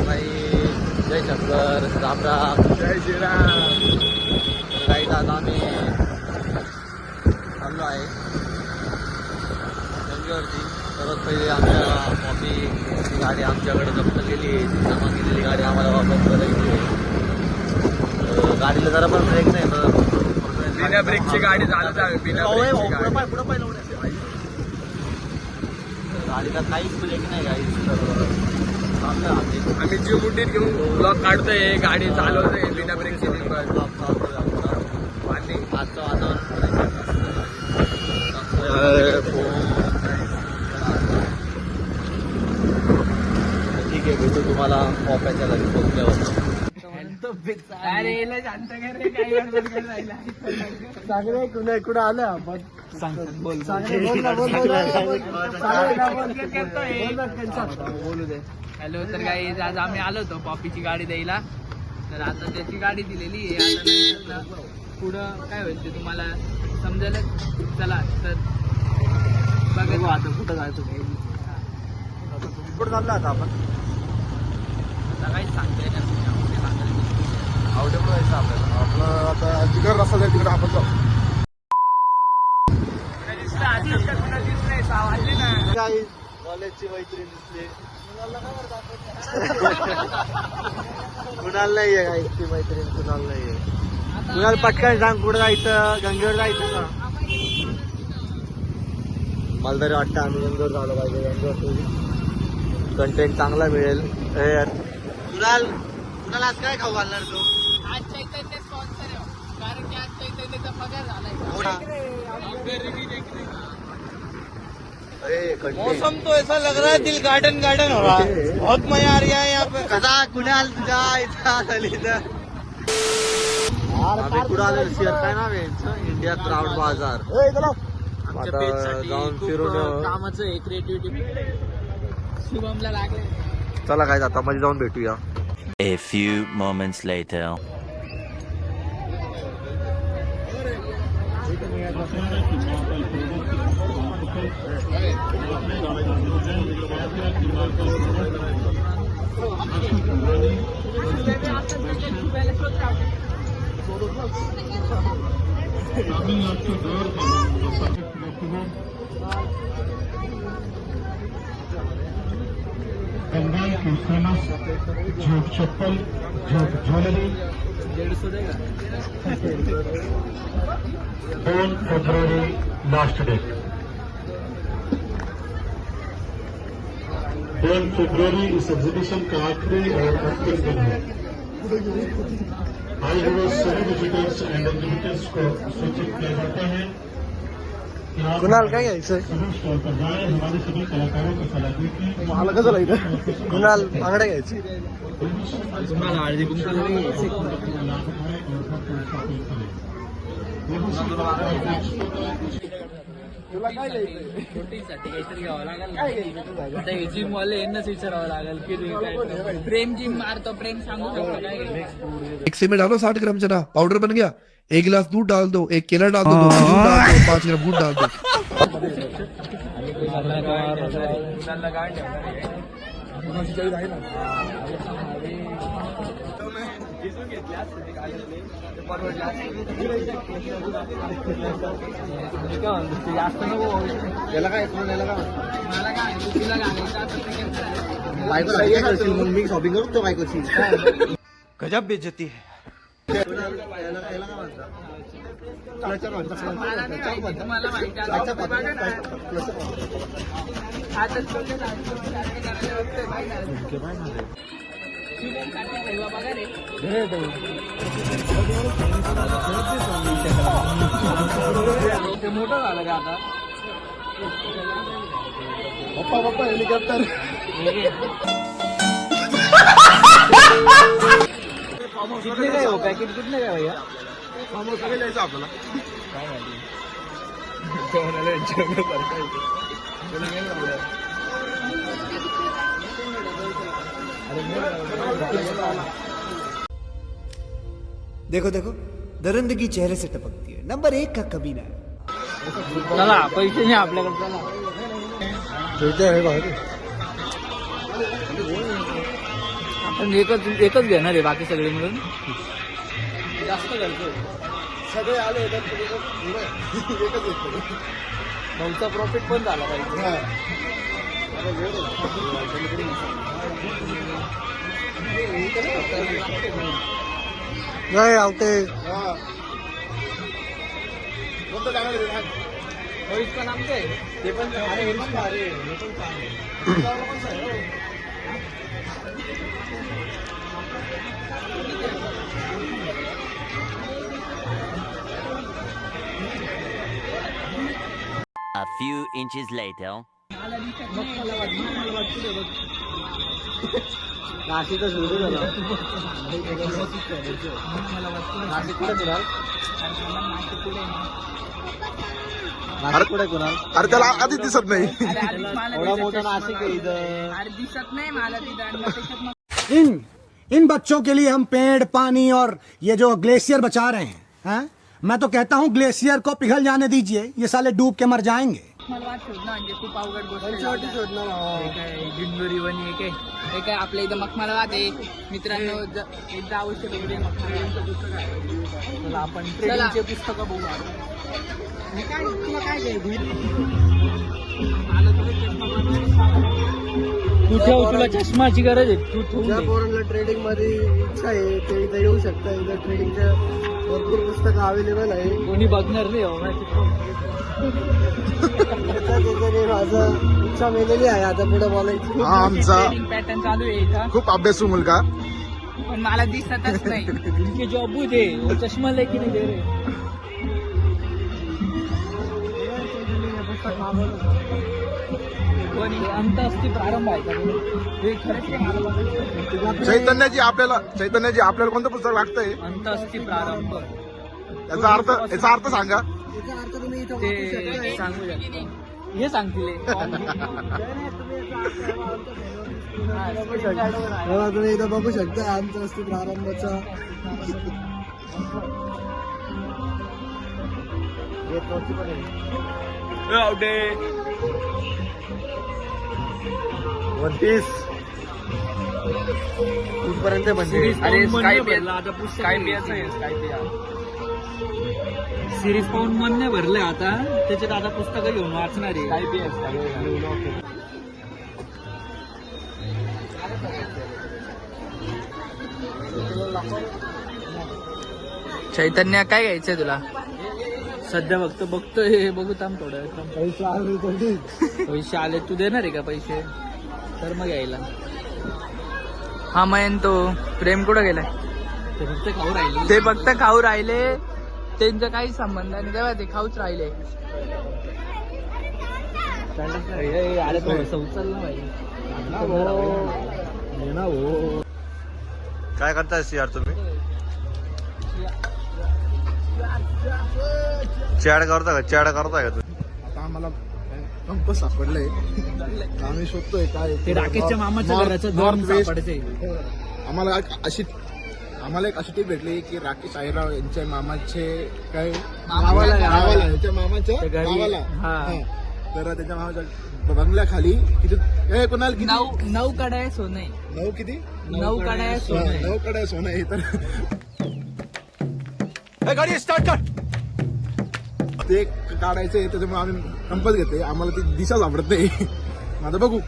भाई, जय शंकर, राम राम, जय श्रीराम. काही आज आम्ही चाललो आहे गंगेवरती. सर्वात पहिले आमच्या कॉफी गाडी आमच्याकडे जप्त केली आहे. जमा केलेली गाडी आम्हाला वापस करायची आहे. गाडीला जरा पण ब्रेक नाही तर बिना ब्रेकची गाडी चालत आहे. बिना ब्रेकची गाडी. गाडीला काहीच ब्रेक नाही गाडी. आम्ही जीव मुठीत घेऊन ब्लॉक काढतोय, गाडी चालवतोय बिना ब्रेकची. पाणी आजचं वातावरण ठीक आहे. भेटू तुम्हाला कॉफ्याच्या घरी पोहोचल्यावर. कुठं आलं आपण बोलू दे. हॅलो, तर काही आज आम्ही आलो होतो पॉपीची गाडी द्यायला. तर आता त्याची गाडी दिलेली आहे. आता नंतर पुढं काय होईल ते तुम्हाला समजेल. चला तर बघू आता कुठं जायचं. कुठं चाललं आता आपण? आता काहीच सांगता येणार नाही. आवडे पण जायचं आपल्याला. आपलं आता जिगर रस्ता जाईल तिकडे आपण जाऊ. काही कॉलेजची मैत्रीण दिसली. कुणाला नाहीये काही ती मैत्रीण, कुणाला नाहीये. कुणाला पटकन सांग कुठं जायचं. गंगेवर जायचं का? मला तरी वाटतं आम्ही गंगेवर झालं पाहिजे. गंगेवर कंटेंट चांगला मिळेल. कुणाला आज काय खाऊ घालणार तू? आज चैतन्य स्पॉन्सर आहे, कारण की आज चैतन्यचा पगार झालाय. मौसम तो ऐसा लग रहा है दिल गार्डन गार्डन हो रहा है. बहुत मजा आ रहा है यहाँ पे. कसा कुणाल तुझ्या इथं झाली तर आम्ही कुठं आलो? शेअर काय नाव आहे यांचं? इंडिया क्राऊड बाजार. आमच्या आता पेजसाठी जाऊन खूप फिरून कामाचं आहे. क्रिएटिव्हिटी शुभमला लागले. चला काय आता मध्ये जाऊन भेटूया. A few moments later. Bengal की फेमस झूठ चप्पल, झूठ ज्वेलरी 150 देगा. 2 फरवरी लास्ट डेट. 2 फरवरी इस एग्जीबिशन का आखिरी और अंतिम दिन है. आज रोज सभी विजिटर्स एंड एग्जीबिटर्स को सूचित किया जाता है कि आप कुणाल काय घ्यायचंय? सभी स्टॉल पर जाएं. हमारे सभी कलाकारों को सलाह दी कि मला कसं लागतं? कुणाल बांगड्या घ्यायची. तुम्हाला हळदी कुंकू घ्यायची. तुला काय घ्यायचं? शूटिंगसाठी काहीतरी घ्यावं लागेल ना. आता हे जिम वाले यांनाच विचारावं लागेल की काय प्रेम जिम मारतो. प्रेम सांगू शकतो काय घ्यायचं. एक में डालो 60 ग्राम चना पाउडर बन गया. 1 गिलास दूध डाल दो, 1 केला डाल दो, 2 खजूर डाल दो, 5 ग्राम गुड़ डाल दो. याला काय याला काय मला काय तुला घालायचं आता ते घेतलं. बायको काय करशील? मग मी शॉपिंग करू तो बायकोची. गजब बेइज्जती है. याला काय म्हणतात? तुम्हाला माहिती आहे आता बघा ना. आता छोटे करायला बघतोय बाई. शुभमसाठी ठेवा बघा रे. ते मोठं झालं का आता? पप्पा हेलिकॉप्टर. कितने काय हो पॅकेट कितने काय भैया? सगळे जायचं आपल्याला. देखो देखो, दरिंदगी चेहरे से टपकती है. नंबर 1 का कमीना है. चला पैसे नाही आपल्याकडे. चला पण एकच घेणार आहे बाकी सगळे मिळून जास्त घ्यायचं सगळे आले एकच भाऊचा प्रॉफिट पण झाला पाहिजे नाही आवते पण आमचे ते पण A few inches later. नाशिकच सुरू झालं नाशिक कुठे कुणाल नाशिक कुठे कुणाल अरे त्याला आधीच दिसत नाही एवढा मोठा नाशिक आहे इथं अरे दिसत नाही मला तिथं इन बच्चों के लिए हम पेड़ पानी और ये जो ग्लेशियर बचा रहे हैं मैं तो कहता हूँ ग्लेशियर को पिघल जाने दीजिए ये साले डूब के मर जाएंगे मला शोधणं म्हणजे खूप अवघड गोष्ट आहे. डिंडोरी वनी एक आहे आपल्या इथं मखमाला आहे मित्रांनो एकदा अवश्य बघूया मखमालांचं पुस्तक आहे चला आपण ट्रेडिंगचे पुस्तकं बघू मी काय तुला काय तू ठेव तुला चष्माची गरज आहे तू ठेवून पोरांना ट्रेडिंग मध्ये इच्छा आहे ते इथं येऊ शकता इथं ट्रेडिंगच्या भरपूर पुस्तकं अवेलेबल आहे कोणी बघणार नाही माझा इच्छा मेलेली आहे आता पुढे बोलायची हा आमचा पॅटर्न चालू आहे इथं खूप अभ्यासू मुलगा पण मला दिसतच नाही इनके जॉब दे चष्मा लेकी नाही दे रे कोणी अंत असती प्रारंभ आहे का हे खरंच चैतन्याची आपल्याला कोणतं पुस्तक लागतंय अंत असती प्रारंभ याचा अर्थ सांगा ते सांगू शकतो हे सांगतील तुम्ही इथं बघू शकता आमचा असतो प्रारंभाचा कुठपर्यंत म्हणजे अरे स्काय बियाचं आहे स्काय बिया सिरीज पाहून मन नाही भरलंय आता त्याच्यात आता पुस्तकं घेऊन वाचणार आहे काय बी चैतन्य काय घ्यायचंय तुला सध्या बघतोय बघू थांब थोडं पैसे आले तू देणार आहे का पैसे तर मग यायला हा मयन तो प्रेम कुठं गेलाय ते फक्त खाऊ राहिले त्यांचा काही संबंध नाही तेव्हा ते खाऊच राहिले अरे थोडंसं उचललं काय करताय यार तुम्ही चॅड करता का तुम्ही आता आम्हाला कंपस सापडलंय आम्ही शोधतोय काय ते राकेशच्या मामाच्या घराचं नॉर्थ वेस्ट सापडतंय. आम्हाला एक अशी टीप भेटली की राकेश आयराव यांच्या मामाचे काय गावाला यांच्या मामाच्या त्या घरी. गावाला हा. हा. तर त्याच्या मामाच्या बंगल्याखाली किती कोणाला किती 9 कडाय सोनं 9 किती 9 कडाय सोनं 9 कडे सोनं आहे तर गाडी स्टार्ट कर ते काढायचंय त्याच्यामुळे आम्ही कंपस घेते आम्हाला ती दिशा सापडत नाही आता बघू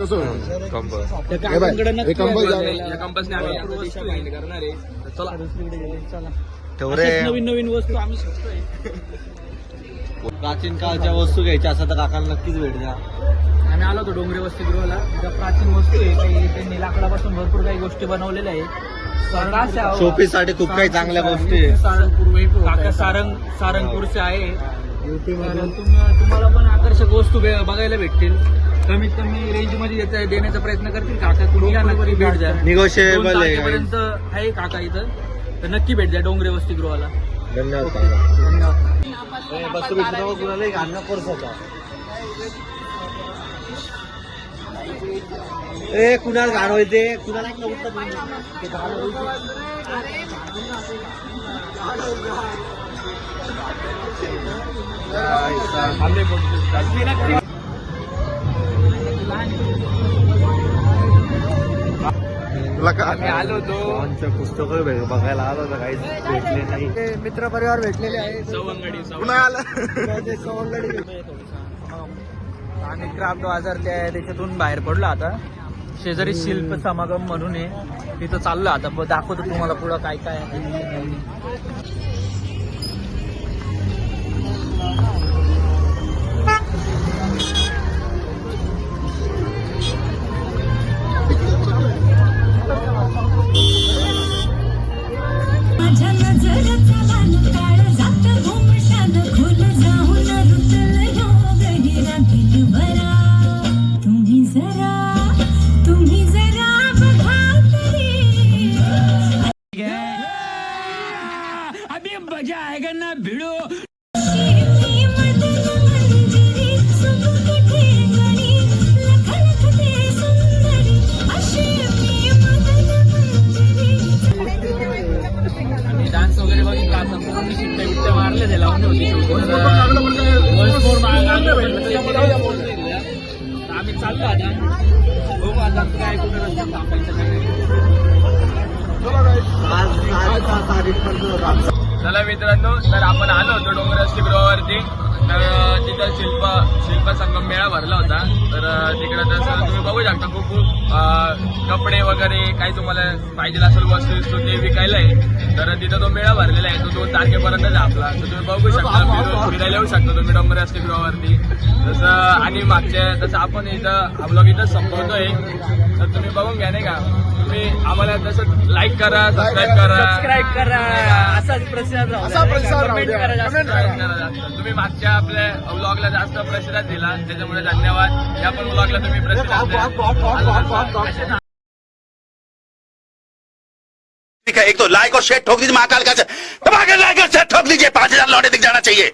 कसं होईल. हे बाय, हे कंपस झालं. कंपसने आम्ही वस्तू find करणार आहे चला ठेव रे अशाच नवीन वस्तू आम्ही शिकतोय प्राचीन काळच्या वस्तू घ्यायच्या असं तर काकाला नक्कीच भेट द्या आम्ही आलो होतो डोंगरे वसतिगृहाला ज्या प्राचीन वस्तू आहे काही त्यांनी लाकडापासून भरपूर काही गोष्टी बनवलेल्या आहेत शोपीसाठी खूप काही चांगल्या गोष्टी आहे. काका सारंगपूरचे आहे तर तुम्हाला पण आकर्षक वस्तू बघायला भेटतील कमीत कमी रेंज मध्ये देण्याचा प्रयत्न करतील काका तुम्ही या नक्की भेट द्या निगोशिएबल 2 आहे तारखेपर्यंत आहे काका इथं तर नक्की भेट द्या डोंगरे वसतिगृहाला धन्यवाद धन्यवाद बस कुणालाही घालणं कोर्स होता ए कुणाला घालवायचे कुणाला तुला का आम्ही आलो होतो आमच्या पुस्तकं बघायला आलो होतो काहीच भेटले नाही. ते मित्र परिवार भेटलेले आहे सवंगडी पुन्हा आलं ते सवंगडी भेटले. आम्ही क्राफ्ट बाजार त्याच्यातून बाहेर पडलो आता. शेजारी शिल्प समागम म्हणून आहे, तिथं चाललो आता. दाखवतो तुम्हाला पुढं काय काय आहे. माझ्या नजरेचा लाल काळ जात घुमशान खोल जाऊन रुतल योग हिरा बरा. तुम्ही जरा बघा तरी अभी मजा आएगा ना भिड़ो. डान्स वगैरे बघितला आता पूर्ण शिट्ट्या बिट्ट्या मारले ते लावून होती. आम्ही चाललो आता बघू आता काय कुठं रस्त्यात थांबायचं काय. चला मित्रांनो, तर आपण आलो होतो डोंगरस्ती गृहावरती. तर तिथं शिल्प संगम मेळा भरला होता. तर तिकडं तसं तुम्ही बघू शकता खूप कपडे वगैरे काही तुम्हाला पाहिजे असेल वस्तू ते विकायला आहे. तर तिथं तो मेळा भरलेला आहे, तो 2 तारखेपर्यंत आहे आपला. तर तुम्ही बघू शकता, फिरायला येऊ शकता तुम्ही डोंगरस्ती गृहावरती. तसं आणि मागच्या तसं आपण इथं हा ब्लॉग इथं संपवतोय. तर तुम्ही बघून घ्या नाही का. तुम्ही आम्हाला तसं लाईक करा, सबस्क्राईब करा. असाच प्रतिसाद कमेंट करा. तुम्ही मागच्या आपल्या ब्लॉगला जास्त प्रतिसाद दिला, त्याच्यामुळे धन्यवाद. या पण ब्लॉगला तुम्ही प्रतिसाद द्या. ठीक है, एक तो लाइक और शेयर ठोक दीजिए महाकाल का से, दबा के लाइक और शेयर ठोक दीजिए, 5000 लौटे दिख जाना चाहिए.